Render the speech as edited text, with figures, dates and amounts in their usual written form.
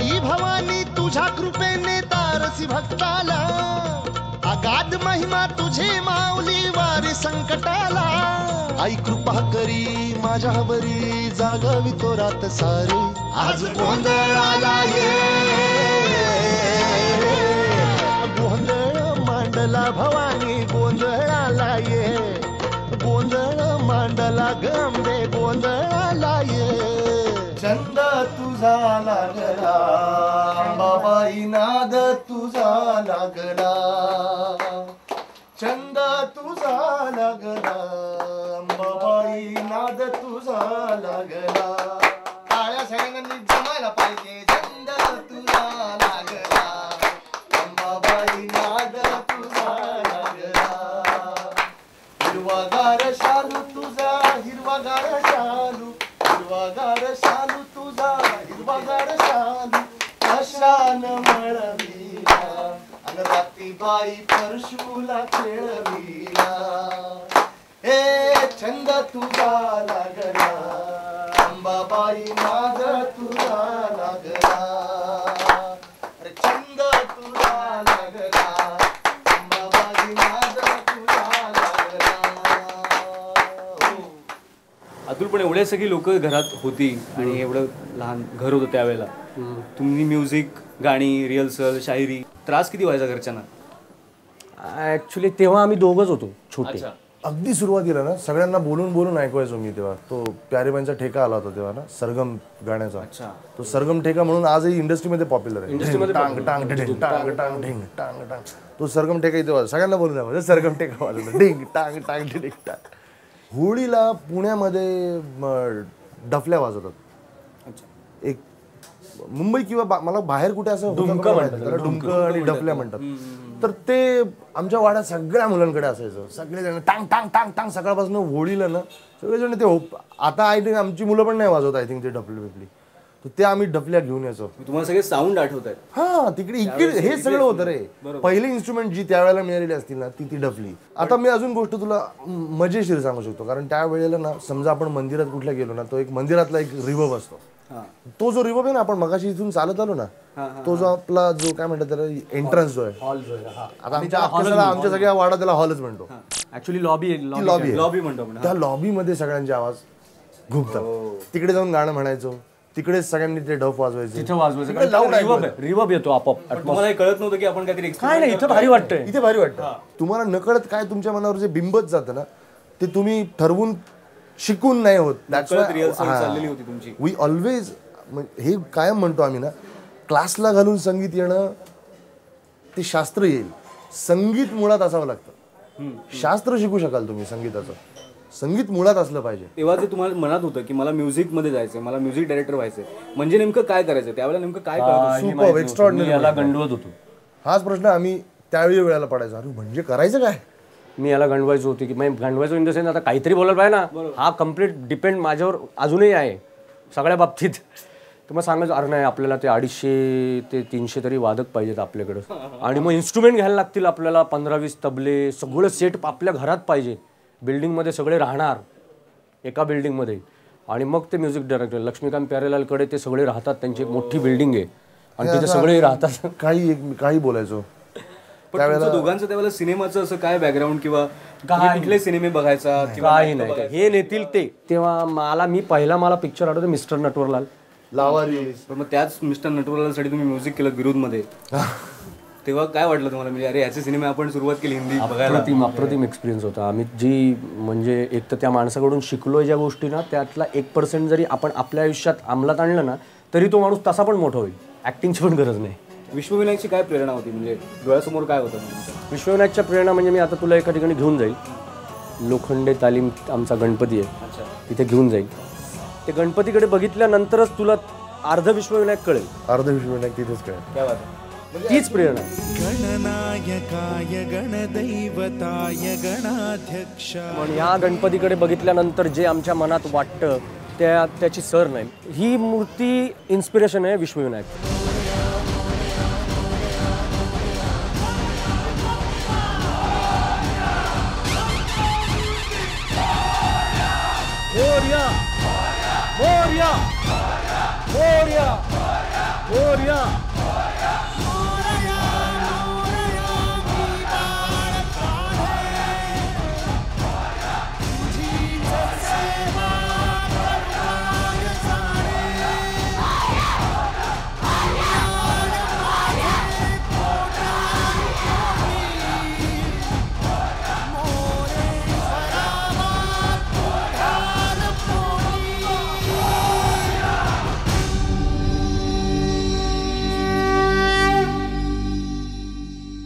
आई भवानी तुझ्या कृपेने तारसी भक्ताला, अगाध महिमा तुझे माऊली वारी संकटाला. आई कृपा करी माझ्यावरी जागावी तो रात सारी. आज गोंधळाला ये गोंधळ मांडला भवानी गोंधळाला ये. गोंधळ मांडला गंबे गोंधळाला ये. छंद तुझा लागला अंबाबाई नाद तुझा लागला. छंद तुझा लागला अंबाबाई नाद तुझा लागला. टाळ्या सगळ्यांनी जमायला पाहिजे. छंद तुझा लागला अंबाबाई नाद तुझा लागला. हिरवागार शालू तुझा हिरवागार शालू, हिरवागार शालू तुझा हिरवागार शालू. कशान मळविला अन रातीबाई परशुला खेळविला. हे छंद तुझा लागला अंबाबाई नाद तुझा लागला. अरे छंद तुझा लागला अंबाबाई नाद तुझा लागला. अतुल, पण एवढे सगळी लोक घरात होती आणि एवढं लहान घर होतं त्यावेळेला, तुम्ही म्युझिक, गाणी, रिहर्सल, शायरी, त्रास किती व्हायचा घरच्यांना? ऍक्च्युली तेव्हा आम्ही दोघंच होतो छोटे. अगदी सुरुवातीला ना सगळ्यांना बोलून बोलून ऐकवायचो मी. तेव्हा तो प्यारेबाईंचा ठेका आला होता तेव्हा ना, सरगम गाण्याचा. तो सरगम ठेका म्हणून आजही इंडस्ट्रीमध्ये पॉप्युलर आहे. टांग टांग ढिंग टांग टांग ढिंग टांग टांग. तो सरगम ठेका इथे वाजतो, सगळ्यांना बोलून द्या सरगम ठेका वाजवतो. ढिंग टांग टांग ढिंग टांग. होळीला पुण्यामध्ये डफल्या वाजवतात. एक मुंबई किंवा मला बाहेर कुठे असं डुमक आणि डफल्या म्हणतात. तर ते आमच्या वाड्यात सगळ्या मुलांकडे असायचं. सगळेजण टांग टांग टांग टांग सकाळपासून होळीला ना सगळेजण ते आता आय थिंक आमची मुलं पण नाही वाजवत आय थिंक ते डफले बिफली. तर ते आम्ही डफल्या घेऊन यायचो. तुम्हाला सगळे साऊंड आठवत आहेत? हा, तिकडे इकडे हे सगळं होतं रे. पहिली इन्स्ट्रुमेंट जी त्यावेळेला मिळालेली असतील ना ती डफली. आता मी अजून गोष्ट तुला मजेशीर सांगू शकतो. कारण त्यावेळेला ना समजा आपण मंदिरात कुठल्या गेलो ना, तो एक मंदिरातला एक रिवर्ब असतो. तो जो रिवर्ब आहे ना, आपण मगाशी इथून चालत आलो ना, तो जो आपला जो काय म्हणतात त्याला एंट्रन्स जो आहे, हॉल जो आहे. आता आमच्या सगळ्या वाडा त्याला हॉलच म्हणतो. ऍक्च्युली लॉबी म्हणतो. त्या लॉबी मध्ये सगळ्यांचे आवाज घुमतात. तिकडे जाऊन गाणं म्हणायचो, तिकडे सगळ्यांनी ते डफ वाजवायचे, तिथे वाजवायचं. रिवर्ब येतो आपोआप. तुम्हाला कळत नव्हतं की आपण काहीतरी काय नाही, इथं भारी वाटतंय. इथे भारी वाटतं. तुम्हाला नकळत काय तुमच्या मनावर जे बिंबत जातं ना, ते तुम्ही ठरवून शिकून नाही होत. वी ऑलवेज, हे कायम म्हणतो आम्ही ना, क्लासला घालून संगीत येणं ते शास्त्र येईल. संगीत मुळात असावं लागतं. शास्त्र शिकू शकाल तुम्ही संगीताचं, संगीत मुळात असलं पाहिजे. तेव्हा जे तुम्हाला मनात होतं की मला म्युझिक मध्ये जायचंय, मला म्युझिक डायरेक्टर व्हायचंय, म्हणजे नेमकं काय करायचं त्यावेळेला, नेमकं काय सुपर एक्स्ट्रॉर्डिनरी याला गंडवत होतो. हाच प्रश्न आम्ही त्यावेळी वेळेला पडायचा. अरे म्हणजे करायचं काय? मी याला गंडवायचो होती की गंडवायचो इन द सेन्स आता काहीतरी बोलायला पाहिजे ना. हा कम्प्लीट डिपेंड माझ्यावर अजूनही आहे सगळ्या बाबतीत. तर मग सांगायचं अरे नाही, आपल्याला ते 250 ते 300 तरी वादक पाहिजेत आपल्याकडं, आणि मग इन्स्ट्रुमेंट घ्यायला लागतील आपल्याला 15-20 तबले, सगळं सेट आपल्या घरात पाहिजे. बिल्डिंगमध्ये सगळे राहणार एका बिल्डिंगमध्ये, आणि मग ते म्युझिक डायरेक्टर लक्ष्मीकांत प्यारेलालकडे ते सगळे राहतात. त्यांची एक मोठी बिल्डिंग आहे आणि तिथे सगळे राहतात. काही बोलायचो. त्यावेळेला दोघांचं त्यावेळेला सिनेमाचं असं काय बॅकग्राऊंड किंवा कुठले सिनेमे बघायचा? काही नाही, हे नेतील ते. तेव्हा मला पिक्चर आठवतो मिस्टर नटवरलाल लावारिस. पण मग त्याच मिस्टर नटवरलालसाठी तुम्ही म्युझिक केलं विरोधमध्ये. तेव्हा काय वाटलं तुम्हाला, म्हणजे अरे याचे सिनेमे आपण सुरुवात केली हिंदी बघायला? अप्रतिम एक्सपिरियन्स होता. आम्ही जी म्हणजे एक तर त्या माणसाकडून शिकलोय ज्या गोष्टी ना, त्यातला 1% जरी आपण आपल्या आयुष्यात अंमलात आणलं ना, तरी तो माणूस तसा पण मोठा होईल. ऍक्टिंगची पण गरज नाही. विश्वविनायकची काय प्रेरणा होती, म्हणजे डोळ्यासमोर काय होतं? विश्वविनायकच्या प्रेरणा म्हणजे मी आता तुला एका ठिकाणी घेऊन जाईल. लोखंडे तालीम आमचा गणपती आहे, तिथे घेऊन जाईल. ते गणपतीकडे बघितल्यानंतरच तुला अर्ध विश्वविनायक कळेल. अर्ध विश्वविनायक तिथेच कळेल. तीच प्रेरणा. गणनायकाय गणदैवताय गणाध्यक्ष. पण या गणपतीकडे बघितल्यानंतर जे आमच्या मनात वाटतं त्याची सर नाही. ही मूर्ती इन्स्पिरेशन आहे विश्वविनायक. मोरया मोरया मोरया मोरया